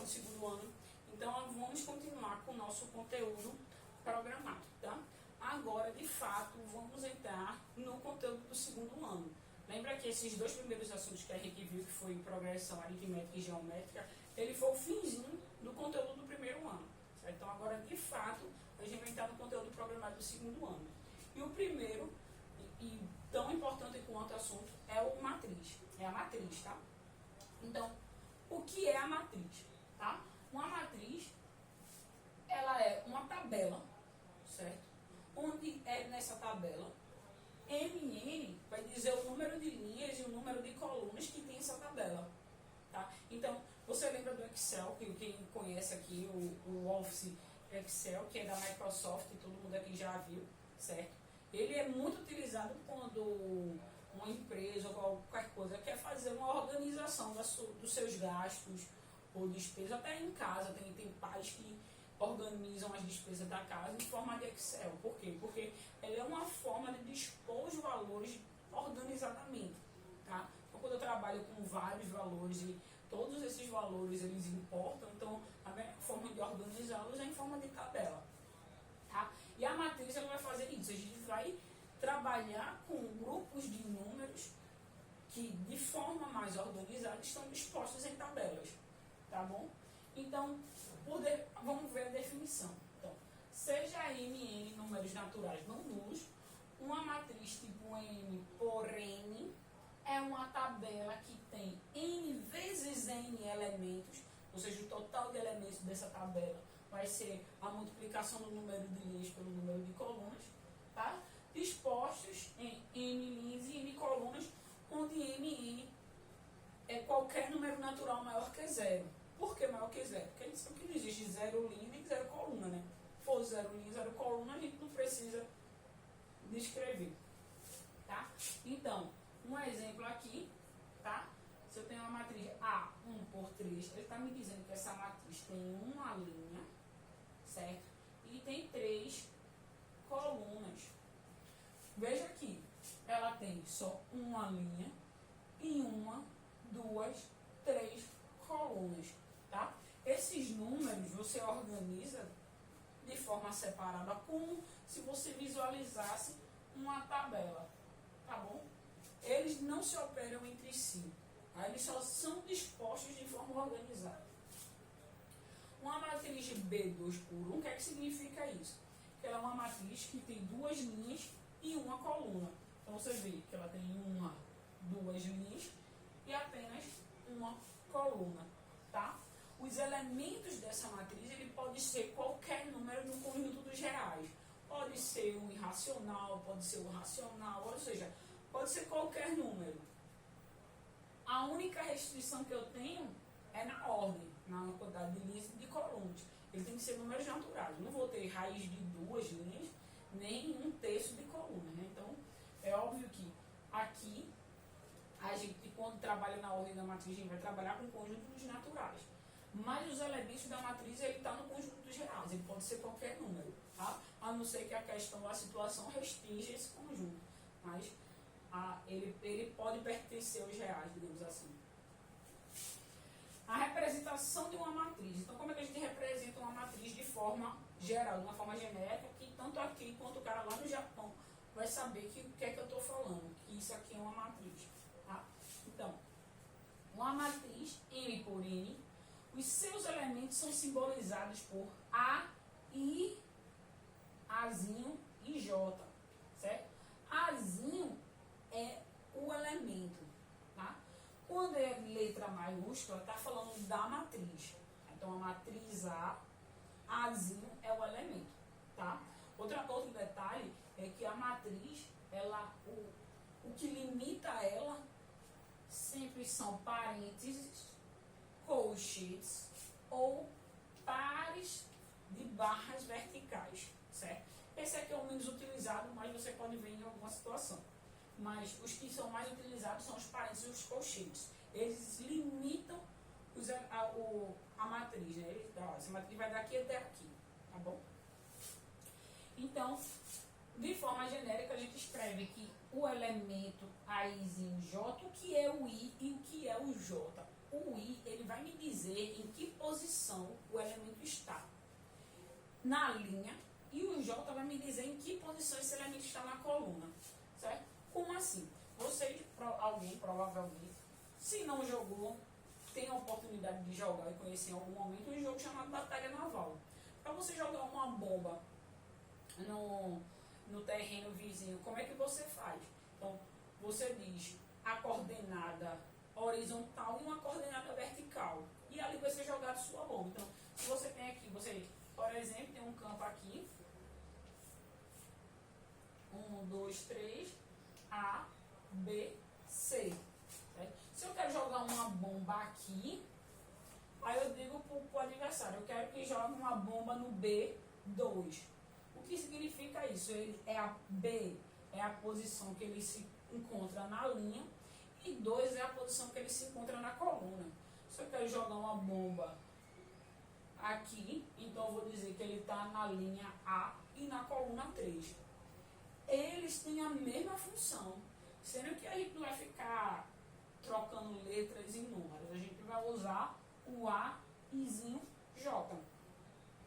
segundo ano. Então, vamos continuar com o nosso conteúdo programático, tá? Agora, de fato, vamos entrar no conteúdo do segundo ano. Lembra que esses dois primeiros assuntos que a gente viu, que foi progressão aritmética e geométrica, ele foi o finzinho do conteúdo do primeiro ano. Certo? Então, agora, de fato, a gente vai entrar no conteúdo programático do segundo ano. E o primeiro, e tão importante quanto o assunto, é o matriz. É a matriz, tá? Então, o que é a matriz? Tá? Uma matriz, ela é uma tabela, certo? Onde é nessa tabela, MN vai dizer o número de linhas e o número de colunas que tem essa tabela. Tá? Então, você lembra do Excel, que quem conhece aqui, o Office Excel, que é da Microsoft, todo mundo aqui já viu, certo? Ele é muito utilizado quando uma empresa ou qualquer coisa quer fazer uma organização dos seus gastos ou despesas, até em casa, tem pais que organizam as despesas da casa em forma de Excel. Por quê? Porque ela é uma forma de dispor os valores organizadamente. Tá? Então, quando eu trabalho com vários valores e todos esses valores eles importam, então a melhor forma de organizá-los é em forma de tabela. Tá? E a matriz ela vai fazer isso. A gente vai trabalhar com grupos de números que de forma mais organizada estão dispostos em tabelas. Tá bom? Então, vamos ver a definição. Então, seja MN números naturais não nulos, uma matriz tipo M por N é uma tabela que tem N vezes N elementos, ou seja, o total de elementos dessa tabela vai ser a multiplicação do número de linhas pelo número de colunas, tá? Dispostos em N linhas e N colunas, onde MN é qualquer número natural maior que zero. Por que maior que zero? Porque a gente sabe que não existe zero linha nem zero coluna, né? Se for zero linha, zero coluna, a gente não precisa descrever, tá? Então, um exemplo aqui, tá? Se eu tenho uma matriz A1 por 3, ele está me dizendo que essa matriz tem uma linha, certo? E tem 3 colunas. Veja aqui, ela tem só uma linha e 1, 2, 3 colunas, tá? Esses números você organiza de forma separada, como se você visualizasse uma tabela, tá bom? Eles não se operam entre si, tá? Eles só são dispostos de forma organizada. Uma matriz B2 por 1, o que é que significa isso? Que ela é uma matriz que tem 2 linhas e uma coluna. Então você vê que ela tem 2 linhas e apenas uma coluna, tá? Os elementos dessa matriz, ele pode ser qualquer número no conjunto dos reais. Pode ser um irracional, pode ser um racional, ou seja, pode ser qualquer número. A única restrição que eu tenho é na ordem, na quantidade de linhas e de colunas. Ele tem que ser números naturais. Eu não vou ter raiz de 2 linhas, nem 1/3 de coluna, né? Então, é óbvio que aqui, a gente, quando trabalha na ordem da matriz, a gente vai trabalhar com conjuntos naturais. Mas os elementos da matriz, ele está no conjunto dos reais. Ele pode ser qualquer número, tá? A não ser que a questão da situação restringe esse conjunto. Mas ele pode pertencer aos reais, digamos assim. A representação de uma matriz. Então, como é que a gente representa uma matriz de forma geral, de uma forma genérica, que tanto aqui quanto o cara lá no Japão vai saber o que é que eu estou falando, que isso aqui é uma matriz. Tá? Então, uma matriz M por N, os seus elementos são simbolizados por A, I, Azinho e J, certo? Azinho é o elemento, tá? Quando é letra maiúscula, está falando da matriz. Então, a matriz A, Azinho é o elemento, tá? Outro detalhe é que a matriz, o que limita ela sempre são parênteses, colchetes ou pares de barras verticais, certo? Esse aqui é o menos utilizado, mas você pode ver em alguma situação. Mas os que são mais utilizados são os parênteses e os colchetes. Eles limitam a matriz, né? Essa matriz vai daqui até aqui, tá bom? Então, de forma genérica, a gente escreve que o elemento Aizinho J, o que é o I e o que é o J. o I, ele vai me dizer em que posição o elemento está na linha, e o J vai me dizer em que posição esse elemento está na coluna, certo? Como assim? Vocês, alguém provavelmente, se não jogou, tem a oportunidade de jogar e conhecer em algum momento um jogo chamado Batalha Naval. Para você jogar uma bomba no terreno vizinho, como é que você faz? Então, você diz a coordenada horizontal e uma coordenada vertical. E ali vai ser jogada a sua bomba. Então, se você tem aqui, você, por exemplo, tem um campo aqui. 1, 2, 3, A, B, C. Certo? Se eu quero jogar uma bomba aqui, aí eu digo para o adversário, eu quero que jogue uma bomba no B2. O que significa isso? A B é a posição que ele se encontra na linha e 2 é a posição que ele se encontra na coluna. Se eu quero jogar uma bomba aqui, então eu vou dizer que ele está na linha A e na coluna 3. Eles têm a mesma função, sendo que a gente não vai ficar trocando letras e números. A gente vai usar o A e J.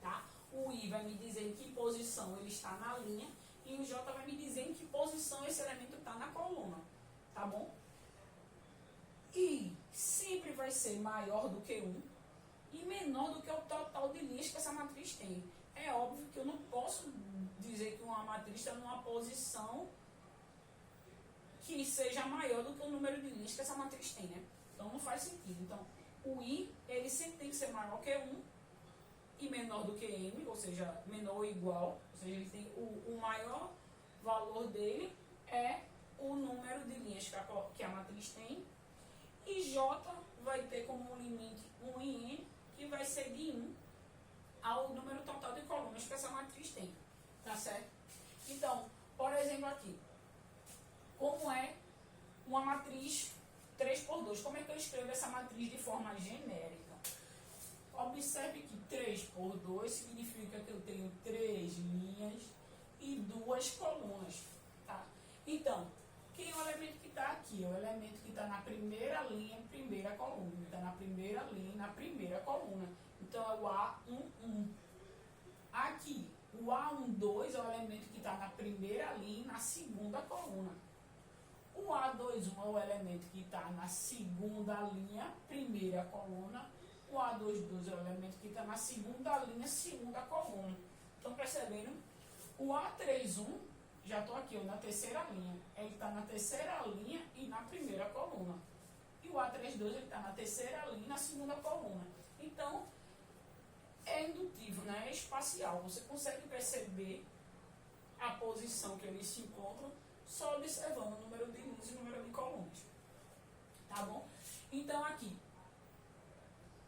Tá? O I vai me dizer em que posição ele está na linha e o J vai me dizer em que posição esse elemento está na coluna. Tá bom? I sempre vai ser maior do que 1 e menor do que o total de linhas que essa matriz tem. É óbvio que eu não posso dizer que uma matriz está numa posição que seja maior do que o número de linhas que essa matriz tem, né? Então não faz sentido. Então, o I, ele sempre tem que ser maior que 1 e menor do que M, ou seja, menor ou igual. Ou seja, ele tem o maior valor dele é o número de linhas que a matriz tem. E J vai ter como limite 1 em N, que vai ser de 1 ao número total de colunas que essa matriz tem. Tá certo? Então, por exemplo aqui, como é uma matriz 3x2? Como é que eu escrevo essa matriz de forma genérica? Observe que 3x2 significa que eu tenho 3 linhas e 2 colunas. Tá? Então, quem é o elemento que está aqui? É o elemento que está na primeira linha, primeira coluna. Está na primeira linha, na primeira coluna. Então, é o A11. Aqui, o A12 é o elemento que está na primeira linha, na segunda coluna. O A21 é o elemento que está na segunda linha, primeira coluna. O A22 é o elemento que está na segunda linha, segunda coluna. Estão percebendo? O A31, já estou aqui, ó, na terceira linha. Ele está na terceira linha e na primeira coluna. E o A32 ele está na terceira linha e na segunda coluna. Então, é indutivo, né? É espacial. Você consegue perceber a posição que eles se encontram só observando o número de linhas e o número de colunas. Tá bom? Então, aqui,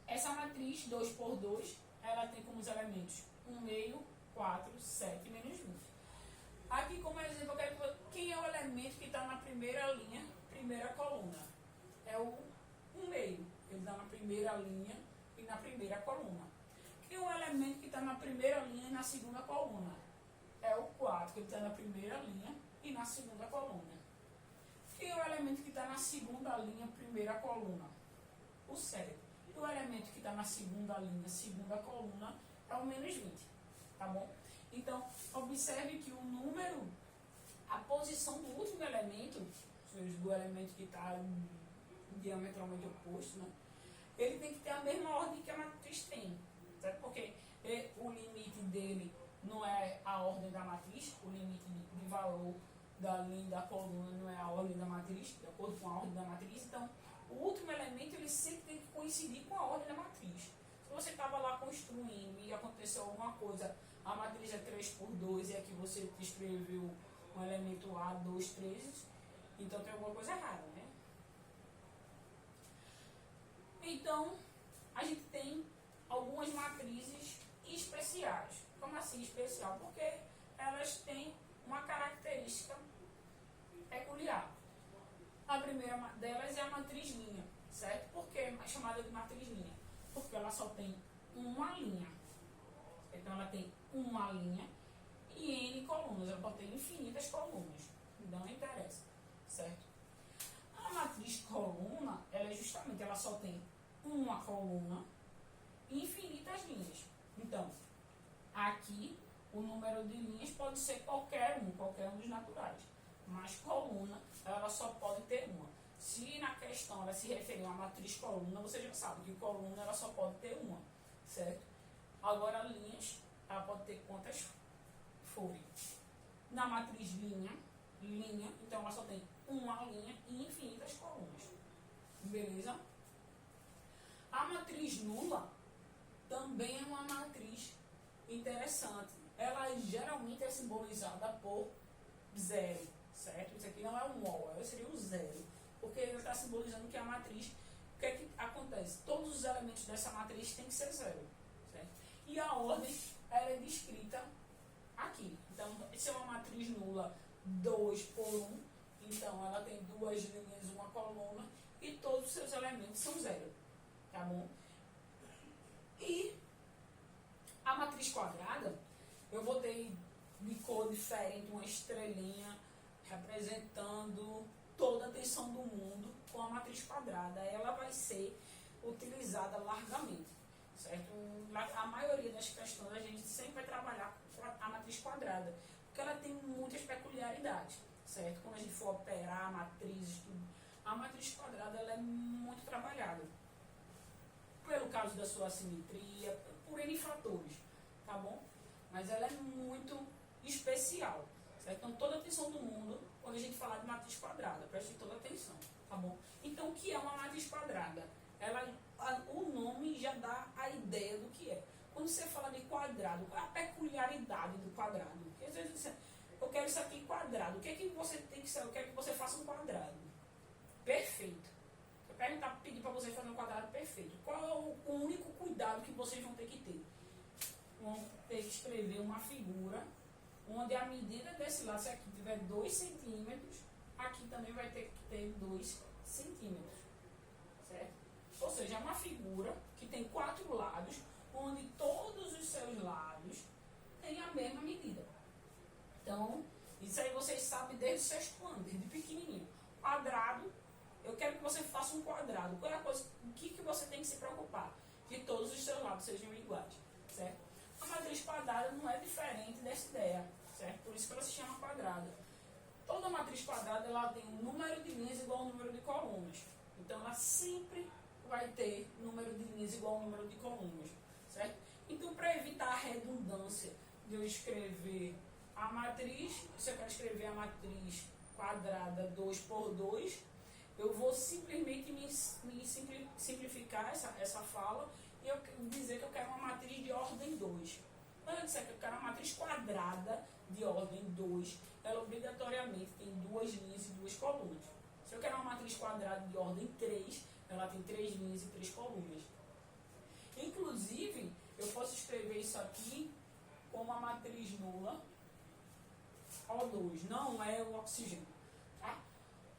essa matriz 2x2, ela tem como os elementos 1 meio, 4, 7 menos 20. Aqui, como exemplo, eu quero que quem é o elemento que está na primeira linha, primeira coluna? É o 1 meio. Ele está na primeira linha e na primeira coluna. Quem é o elemento que está na primeira linha e na segunda coluna? É o 4, que ele está na primeira linha e na segunda coluna. Quem é o elemento que está na segunda linha, primeira coluna? O 7. E o elemento que está na segunda linha, segunda coluna, é o menos 20. Tá bom? Então, observe que o número, a posição do último elemento, ou seja, do elemento que está diametralmente oposto, né? Ele tem que ter a mesma ordem que a matriz tem. Certo? Porque o limite dele não é a ordem da matriz, o limite de valor da linha da coluna não é a ordem da matriz, de acordo com a ordem da matriz. Então, o último elemento ele sempre tem que coincidir com a ordem da matriz. Se você estava lá construindo e aconteceu alguma coisa, a matriz é 3x2 e aqui você escreveu um elemento A, 2, 3, então tem alguma coisa errada, né? Então, a gente tem algumas matrizes especiais. Como assim especial? Porque elas têm uma característica peculiar. A primeira delas é a matriz linha, certo? Por que é chamada de matriz linha? Porque ela só tem uma linha. Então ela tem uma linha e N colunas. Ela pode ter infinitas colunas. Não interessa, certo? A matriz coluna, ela é justamente, ela só tem uma coluna e infinitas linhas. Então, aqui o número de linhas pode ser qualquer um dos naturais. Mas coluna, ela só pode ter uma. Se na questão ela se referir a uma matriz coluna, você já sabe que coluna ela só pode ter uma, certo? Agora linhas, ela pode ter quantas forem. Na matriz linha, então ela só tem uma linha e infinitas colunas. Beleza? A matriz nula também é uma matriz interessante. Ela geralmente é simbolizada por zero, certo? Isso aqui não é um mol, ela seria o zero, porque ele está simbolizando que a matriz, o que é que acontece? Todos os elementos dessa matriz têm que ser zero, certo? E a ordem, ela é descrita aqui. Então, se é uma matriz nula 2 por 1, então ela tem duas linhas, uma coluna, e todos os seus elementos são zero, tá bom? E a matriz quadrada, eu botei de cor diferente, uma estrelinha, representando toda a tensão do mundo com a matriz quadrada. Ela vai ser utilizada largamente, certo? A maioria das questões a gente sempre vai trabalhar com a matriz quadrada, porque ela tem muitas peculiaridades, certo? Quando a gente for operar matrizes, a matriz quadrada ela é muito trabalhada. Pelo caso da sua assimetria, por N fatores, tá bom? Mas ela é muito especial, certo? Então, toda a atenção do mundo, quando a gente falar de matriz quadrada, preste toda a atenção, tá bom? Então, o que é uma matriz quadrada? O nome já dá a ideia do que é. Quando você fala de quadrado, qual é a peculiaridade do quadrado? Porque às vezes eu quero isso aqui em quadrado. O que é que você tem que saber? Eu quero que você faça um quadrado perfeito. Pedir para vocês fazer um quadrado perfeito. Qual é o único cuidado que vocês vão ter que ter? Vão ter que escrever uma figura onde a medida desse lado, se aqui tiver 2 centímetros, aqui também vai ter que ter 2 centímetros. Certo? Ou seja, é uma figura que tem 4 lados, onde todos os seus lados têm a mesma medida. Então, isso aí vocês sabem desde o sexto ano, desde pequenininho. Quadrado, eu quero que você faça um quadrado. Qual é a coisa, o que você tem que se preocupar? Que todos os seus lados sejam iguais, certo? A matriz quadrada não é diferente dessa ideia, certo? Por isso que ela se chama quadrada. Toda matriz quadrada ela tem um número de linhas igual ao número de colunas. Então, ela sempre vai ter número de linhas igual ao número de colunas, certo? Então, para evitar a redundância de eu escrever a matriz, se eu quero escrever a matriz quadrada 2 por 2, eu vou simplesmente me simplificar essa fala e eu dizer que eu quero uma matriz de ordem 2. Quando eu disser que eu quero uma matriz quadrada de ordem 2, ela obrigatoriamente tem 2 linhas e 2 colunas. Se eu quero uma matriz quadrada de ordem 3, ela tem 3 linhas e 3 colunas. Inclusive, eu posso escrever isso aqui como uma matriz nula O2, não é o oxigênio. Tá?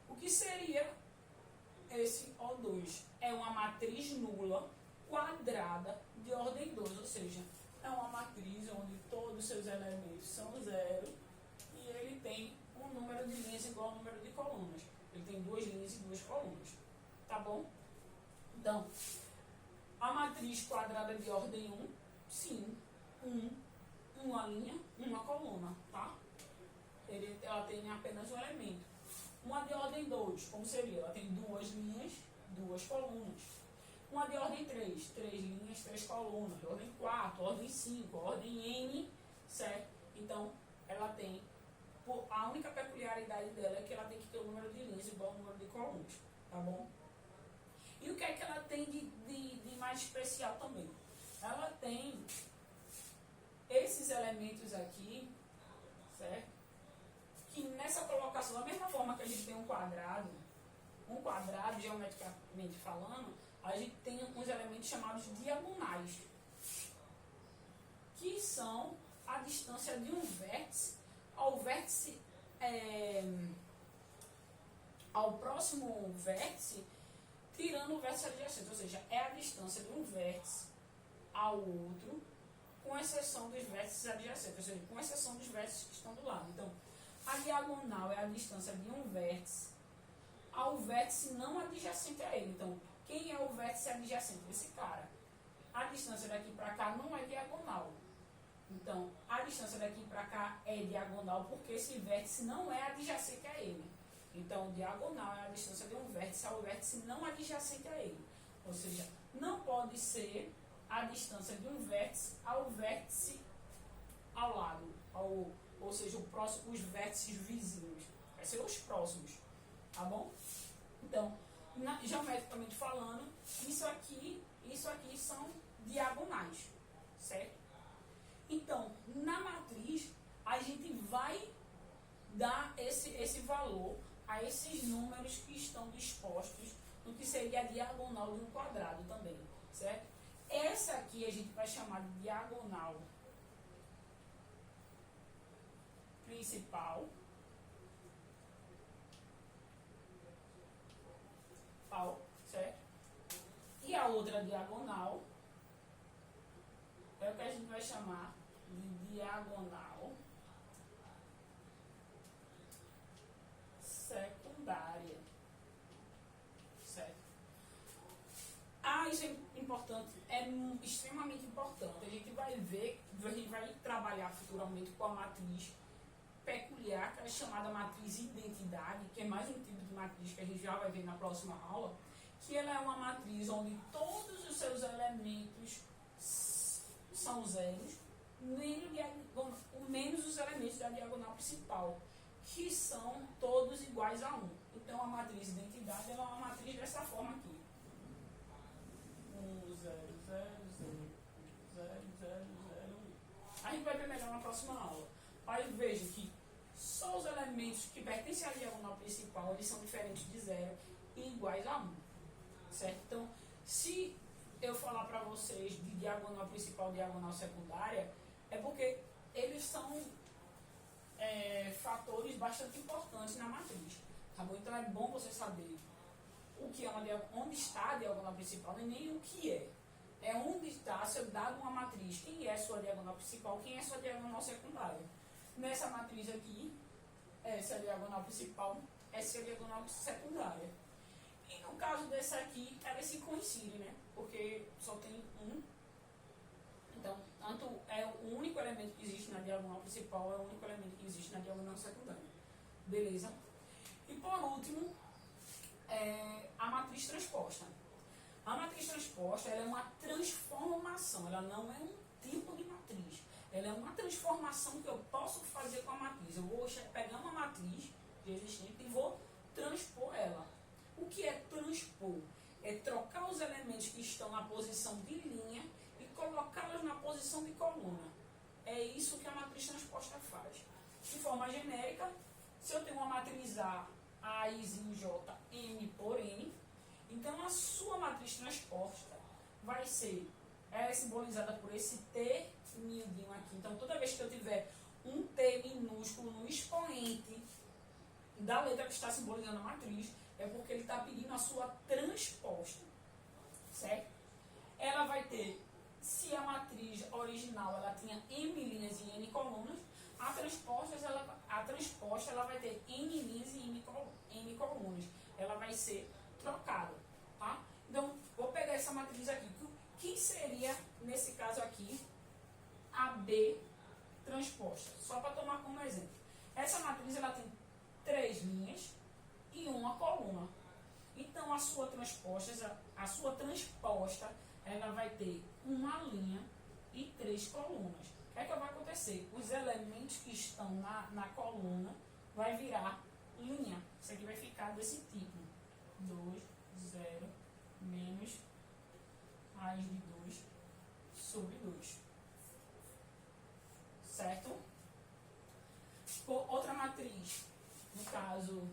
O que seria esse O2? É uma matriz nula quadrada de ordem 2, ou seja, é uma matriz onde todos os seus elementos são zero e ele tem um número de linhas igual ao número de colunas. Ele tem 2 linhas e 2 colunas. Tá bom? Então, a matriz quadrada de ordem 1, sim, uma linha, uma coluna, tá? Ela tem apenas um elemento. Uma de ordem 2, como seria? Ela tem 2 linhas, 2 colunas. Uma de ordem 3, 3 linhas, 3 colunas. De ordem 4, ordem 5, ordem N, certo? Então, ela tem, a única peculiaridade dela é que ela tem que ter o número de linhas igual ao número de colunas, tá bom? E o que é que ela tem de mais especial também? Ela tem esses elementos aqui, certo? Que nessa colocação, da mesma forma que a gente tem um quadrado geometricamente falando, a gente tem uns elementos chamados diagonais, que são a distância de um vértice ao próximo vértice, tirando o vértice adjacente, ou seja, é a distância de um vértice ao outro, com exceção dos vértices adjacentes, ou seja, com exceção dos vértices que estão do lado. Então, a diagonal é a distância de um vértice ao vértice não adjacente a ele. Então, quem é o vértice vértice adjacente desse cara. A distância daqui para cá não é diagonal. Então, a distância daqui para cá é diagonal porque esse vértice não é adjacente a ele. Então, diagonal é a distância de um vértice ao vértice não adjacente a ele. Ou seja, não pode ser a distância de um vértice ao vértice ao lado. Ou seja, os vértices vizinhos. Vai ser os próximos. Tá bom? Então, geometricamente falando, isso aqui são diagonais. Certo? Então, na matriz, a gente vai dar esse valor a esses números que estão dispostos no que seria a diagonal de um quadrado também, certo? Essa aqui a gente vai chamar de diagonal principal, certo? E a outra diagonal é o que a gente vai chamar de diagonal secundária, certo? Isso é importante, é extremamente importante. A gente vai ver, a gente vai trabalhar futuramente com a matriz peculiar, que é chamada matriz identidade, que é mais um tipo de matriz que a gente já vai ver na próxima aula, que ela é uma matriz onde todos os seus elementos são zeros, menos os elementos da diagonal principal, que são todos iguais a 1. Então, a matriz identidade ela é uma matriz dessa forma aqui. 1, 0, 0, 0, 0, 0, 0. A gente vai ver melhor na próxima aula. Aí veja que só os elementos que pertencem à diagonal principal eles são diferentes de 0 e iguais a 1. Certo? Então, se eu falar para vocês de diagonal principal e diagonal secundária, é porque eles são fatores bastante importantes na matriz. Tá bom? Então, é bom você saber o que é onde está a diagonal principal e nem o que é. É onde está, se eu dado uma matriz, quem é a sua diagonal principal, quem é a sua diagonal secundária. Nessa matriz aqui, essa é a diagonal principal, essa é a diagonal secundária. E no caso desse aqui, elas se coincidem, né? Porque só tem um. Então, tanto é o único elemento que existe na diagonal principal, é o único elemento que existe na diagonal secundária. Beleza? E por último, a matriz transposta. A matriz transposta ela é uma transformação, ela não é um tipo de matriz. Ela é uma transformação que eu posso fazer com a matriz. Eu vou pegar uma matriz existente e vou transpor ela. O que é transpor? É trocar os elementos que estão na posição de linha e colocá-los na posição de coluna. É isso que a matriz transposta faz. De forma genérica, se eu tenho uma matriz A izinho J, M por N, então a sua matriz transposta vai ser simbolizada por esse T miudinho aqui. Então, toda vez que eu tiver um T minúsculo no expoente da letra que está simbolizando a matriz, é porque ele está pedindo a sua transposta. Certo? Ela vai ter, se a matriz original ela tinha M linhas e N colunas, a transposta ela vai ter N linhas e N colunas. Ela vai ser trocada. Tá? Então, vou pegar essa matriz aqui. Que seria, nesse caso aqui, a B transposta. Só para tomar como exemplo. Essa matriz ela tem 3 linhas e uma coluna. Então, a sua transposta ela vai ter uma linha e 3 colunas. O que é que vai acontecer? Os elementos que estão na coluna vai virar linha. Isso aqui vai ficar desse tipo. 2, 0, menos raiz de 2 sobre 2. Certo? Outra matriz, no caso,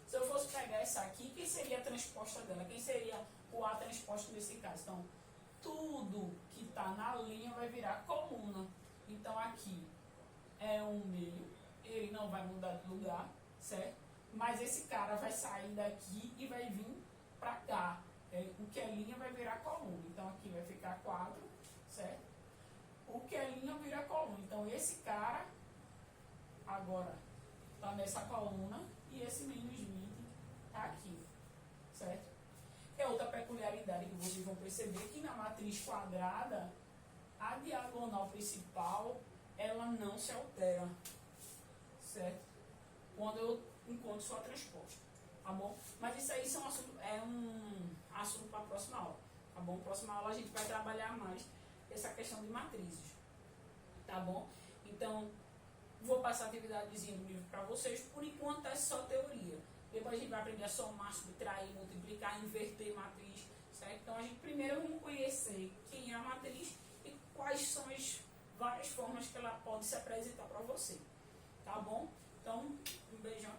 se eu fosse pegar essa aqui, quem seria a transposta dela? Quem seria o A transposto nesse caso? Então, tudo que está na linha vai virar coluna. Então, aqui é um meio, ele não vai mudar de lugar, certo? Mas esse cara vai sair daqui e vai vir para cá. O que é linha vai virar coluna. Então, aqui vai ficar 4, certo? O que é linha vira coluna. Então, esse cara agora está nessa coluna e esse menos 20 está aqui, certo? outra peculiaridade que vocês vão perceber que na matriz quadrada, a diagonal principal, ela não se altera, certo? Quando eu encontro sua transposta, tá bom? Mas isso aí é um assunto para a próxima aula, tá bom? Próxima aula a gente vai trabalhar mais essa questão de matrizes, tá bom? Então, vou passar a atividadezinha do livro para vocês, por enquanto é só teoria. Depois a gente vai aprender a somar, subtrair, multiplicar, inverter matriz, certo? Então a gente primeiro vamos conhecer quem é a matriz e quais são as várias formas que ela pode se apresentar para você, tá bom? Então, um beijão.